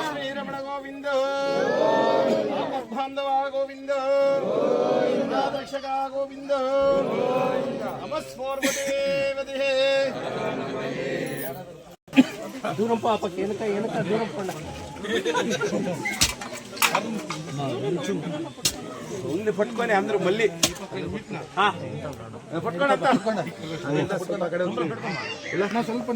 ಶ್ರೀರಮಣ ಗೋವಿಂದ ಬಾಂಧವ ಗೋವಿಂದ ರಕ್ಷಕ ಗೋವಿಂದ ನಮಸ್ಮೋರ್ಮದೇವದೇ దూరంపో అప్పకి వెనక వెనక దూరం పండ ఉంది పట్టుకొని అందరూ మళ్ళీ పట్టుకోండి ಸ್ವಲ್ಪ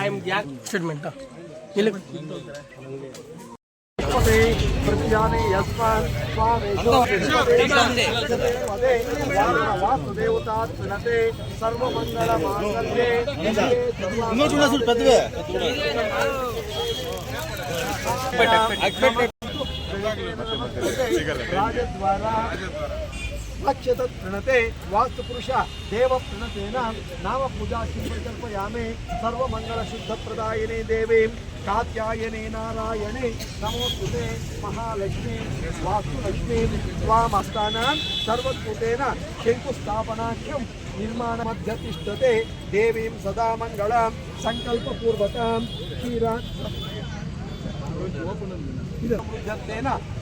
ఐఎమ్ గ్యాక్ స్టేట్మెంట్ प्रतिजाने यस्मान् वासुदेवता प्रणते सर्वमंगलमांगल्ये राजद्वारा अक्षतत् प्रणते वास्तुपुरुष देव प्रणतेन नाम पूजा कल्पयामि सर्वमंगलशुद्धप्रदायिने देवीं कात्यायने नारायणे नमोस्तुते महालक्ष्मी वास्तुलक्ष्मी स्वामस्तानां सर्वभूतेन शंकुस्थापनाख्यं निर्माणमध्यतिष्ठते देवीं सदा मंगलां संकल्पपूर्वकां क्षीरा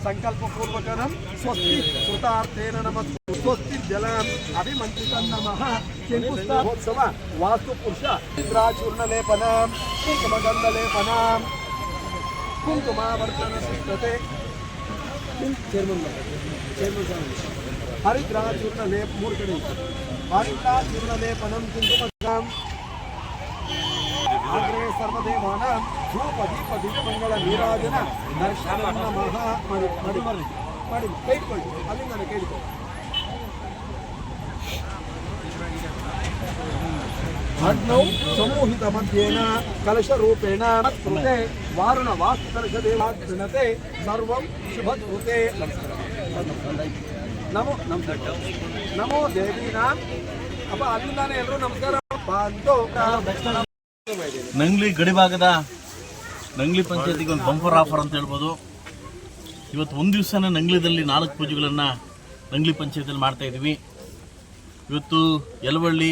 संकल्पपूर्वकं स्वस्ति कृतार्थेन नमः स्वस्ति जलम् अभिमन्त्रितं नमः शंकुस्थापोत्सव वास्तुपुरुष इंद्राचूर्णलेपनं कुङ्कुमगन्धलेपनं कुङ्कुमावर्तनसिद्धते हरिद्राचूर्णलेप मूर्खणि हरिद्राचूर्णलेपनं कुङ्कुमगं आग्रे सर्वदेवानां धूपदीपदिव्यमंगल नीराजन दर्शन नमः ಮಾಡಿ ಕೈಕೊಳ್ಳಿ ಅಲ್ಲಿಂದ ಕೇಳಿಕೊಳ್ಳಿ ಅಗ್ನೌ ಸಮೂಹಿತ ಮಧ್ಯೇನ ಕಲಶರೂಪೇಣ ಕೃತೆ ವಾರುಣ ವಾಸ್ತು ಕಲಶದೇವ ಗೃಣತೆ ಸರ್ವಂ ಶುಭಕೃತೆ ನಮೋ ನಮೋ ದೇವೀನಾಂ ಅಪ್ಪ ಅಲ್ಲಿಂದಾನೆ ಎಲ್ಲರೂ ನಮಸ್ಕಾರ ಬಂದು ನಂಗ್ಲಿ ಗಡಿಭಾಗದ ನಂಗ್ಲಿ ಪಂಚಾಯತಿಗೆ ಒಂದು ಬಂಪರ್ ಆಫರ್ ಅಂತ ಹೇಳ್ಬೋದು. ಇವತ್ತು ಒಂದು ದಿವಸನ ನಂಗ್ಲಿದಲ್ಲಿ 4 ಪೂಜೆಗಳನ್ನು ನಂಗ್ಲಿ ಪಂಚಾಯತಿಯಲ್ಲಿ ಮಾಡ್ತಾ ಇದ್ದೀವಿ. ಇವತ್ತು ಯಲವಳ್ಳಿ,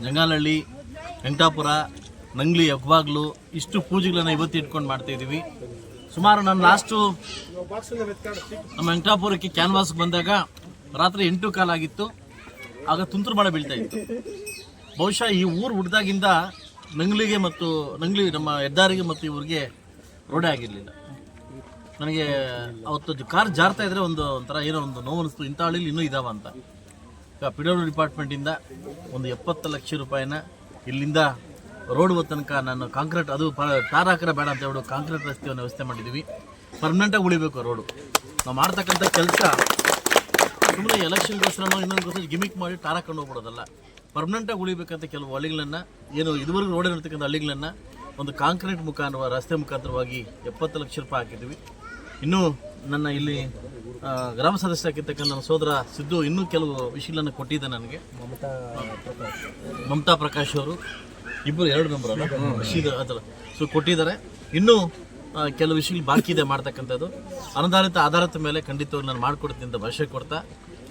ಜಂಗಾಲಹಳ್ಳಿ, ವೆಂಕಟಾಪುರ, ನಂಗ್ಲಿ, ಹೆಬ್ಬಾಗ್ಲು ಇಷ್ಟು ಪೂಜೆಗಳನ್ನು ಇವತ್ತು ಇಟ್ಕೊಂಡು ಮಾಡ್ತಾ ಇದ್ದೀವಿ. ಸುಮಾರು ನಾನು ಲಾಸ್ಟು ನಮ್ಮ ವೆಂಕಟಾಪುರಕ್ಕೆ ಕ್ಯಾನ್ವಾಸ್ಗೆ ಬಂದಾಗ ರಾತ್ರಿ 8 ಕಾಲ ಆಗಿತ್ತು. ಆಗ ತುಂತುರು ಮಳೆ ಬೀಳ್ತಾ ಇತ್ತು. ಬಹುಶಃ ಈ ಊರು ಹುಟ್ಟಿದಾಗಿಂದ ನಂಗ್ಲಿಗೆ ಮತ್ತು ನಂಗ್ಲಿ ನಮ್ಮ ಹೆದ್ದಾರಿಗೆ ಮತ್ತು ಇವ್ರಿಗೆ ರೋಡೇ ಆಗಿರಲಿಲ್ಲ. ನನಗೆ ಅವತ್ತು ಕಾರ್ ಜಾರ್ತಾ ಇದ್ರೆ ಒಂಥರ ಏನೋ ಒಂದು ನೋವು ಅನಿಸ್ತು, ಇಂಥ ಹಳ್ಳಿಲಿ ಇನ್ನೂ ಇದಾವ ಅಂತ. ಈಗ PWD ಡಿಪಾರ್ಟ್ಮೆಂಟಿಂದ ಒಂದು 70 ಲಕ್ಷ ರೂಪಾಯಿನ ಇಲ್ಲಿಂದ ರೋಡ್ ತನಕ ನಾನು ಕಾಂಕ್ರೀಟ್, ಅದು ಟಾರ್ ಹಾಕರ ಬೇಡ ಅಂತ ಹೇಳಿ ಕಾಂಕ್ರೀಟ್ ರಸ್ತೆಯನ್ನು ವ್ಯವಸ್ಥೆ ಮಾಡಿದ್ದೀವಿ. ಪರ್ಮನೆಂಟಾಗಿ ಉಳಿಬೇಕು ರೋಡು. ನಾವು ಮಾಡ್ತಕ್ಕಂಥ ಕೆಲಸ ಸುಮ್ಮನೆ ಎಲೆಕ್ಷನ್ಗೋಸ್ಕರ ಇನ್ನೊಂದು ಗಿಮಿಕ್ ಮಾಡಿ ಟಾರ್ ಹಾಕೊಂಡು ಹೋಗ್ಬಿಡೋದಲ್ಲ. ಪರ್ಮನೆಂಟಾಗಿ ಉಳಿಬೇಕಂತ ಕೆಲವು ಹಳ್ಳಿಗಳನ್ನು, ಏನು ಇದುವರೆಗೂ ರೋಡ್ ಇರ್ತಕ್ಕಂಥ ಹಳ್ಳಿಗಳನ್ನು ಒಂದು ಕಾಂಕ್ರೀಟ್ ಮುಖಾಂತರ, ರಸ್ತೆ ಮುಖಾಂತರವಾಗಿ 70 ಲಕ್ಷ ರೂಪಾಯಿ ಹಾಕಿದ್ದೀವಿ. ಇನ್ನೂ ನನ್ನ ಇಲ್ಲಿ ಗ್ರಾಮ ಸದಸ್ಯರಾಗಿರ್ತಕ್ಕಂಥ ನನ್ನ ಸೋದರ ಸಿದ್ದು ಇನ್ನೂ ಕೆಲವು ವಿಷಯಗಳನ್ನು ಕೊಟ್ಟಿದ್ದೆ ನನಗೆ. ಮಮತಾ ಪ್ರಕಾಶ್ ಅವರು ಇಬ್ಬರು 2 ಮೆಂಬರ್ ಅಲ್ಲ, ರಶೀದ್ ಅದಲ್ಲ, ಸೊ ಕೊಟ್ಟಿದ್ದಾರೆ. ಇನ್ನೂ ಕೆಲವು ವಿಷಯಗಳು ಬಾಕಿ ಇದೆ ಮಾಡ್ತಕ್ಕಂಥದ್ದು. ಅನುದಾನಿತ ಆಧಾರದ ಮೇಲೆ ಖಂಡಿತವಾಗಿ ನಾನು ಮಾಡಿಕೊಡ್ತೀನಿ ಅಂತ ಭರವಸೆ ಕೊಡ್ತಾ,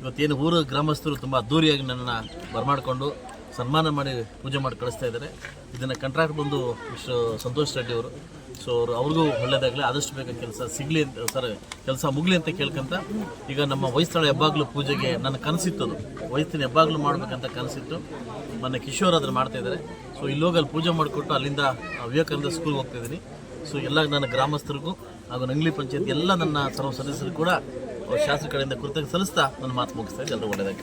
ಇವತ್ತೇನು ಊರು ಗ್ರಾಮಸ್ಥರು ತುಂಬ ಅದ್ದೂರಿಯಾಗಿ ನನ್ನನ್ನು ಬರಮಾಡಿಕೊಂಡು ಸನ್ಮಾನ ಮಾಡಿ ಪೂಜೆ ಮಾಡಿ ಕಳಿಸ್ತಾ ಇದ್ದಾರೆ. ಇದನ್ನು ಕಾಂಟ್ರಾಕ್ಟ್ ಬಂದು ಮಿಸ್ಟರ್ ಸಂತೋಷ್ ರೆಡ್ಡಿ ಅವರು, ಸೊ ಅವ್ರಿಗೂ ಒಳ್ಳೆಯದಾಗಲಿ, ಆದಷ್ಟು ಬೇಗ ಕೆಲಸ ಸಿಗಲಿ ಅಂತ, ಕೆಲಸ ಮುಗಲಿ ಅಂತ ಕೇಳ್ಕೊಂತ, ಈಗ ನಮ್ಮ ವಯಸ್ಸಳ ಹೆಬ್ಬಾಗ್ಲು ಪೂಜೆಗೆ ನನ್ನ ಕನಸಿತ್ತದು, ವಯಸ್ಸಿನ ಹೆಬ್ಬಾಗ್ಲು ಮಾಡಬೇಕಂತ ಕನಸಿತ್ತು. ಮೊನ್ನೆ ಕಿಶೋರ್ ಅದನ್ನು ಮಾಡ್ತಾ ಇದ್ದಾರೆ. ಸೊ ಇಲ್ಲೋಗಿ ಅಲ್ಲಿ ಪೂಜೆ ಮಾಡಿಕೊಟ್ಟು ಅಲ್ಲಿಂದ ವಿವೇಕಾನಂದ ಸ್ಕೂಲ್ಗೆ ಹೋಗ್ತಾ ಇದ್ದೀನಿ. ಸೊ ಎಲ್ಲ ನನ್ನ ಗ್ರಾಮಸ್ಥರಿಗೂ ಹಾಗೂ ನಂಗ್ಲಿ ಪಂಚಾಯತ್ ಎಲ್ಲ ನನ್ನ ಸರ್ವ ಸದಸ್ಯರು ಕೂಡ ಶಾಸಕರ ಕಡೆಯಿಂದ ಕೃತಜ್ಞತೆ ಸಲ್ಲಿಸ್ತಾ ನನ್ನ ಮಾತು ಮುಗಿಸ್ತಾ ಇದ್ದೆ. ಎಲ್ಲರೂ ಒಳ್ಳೆಯದಾಗಿ.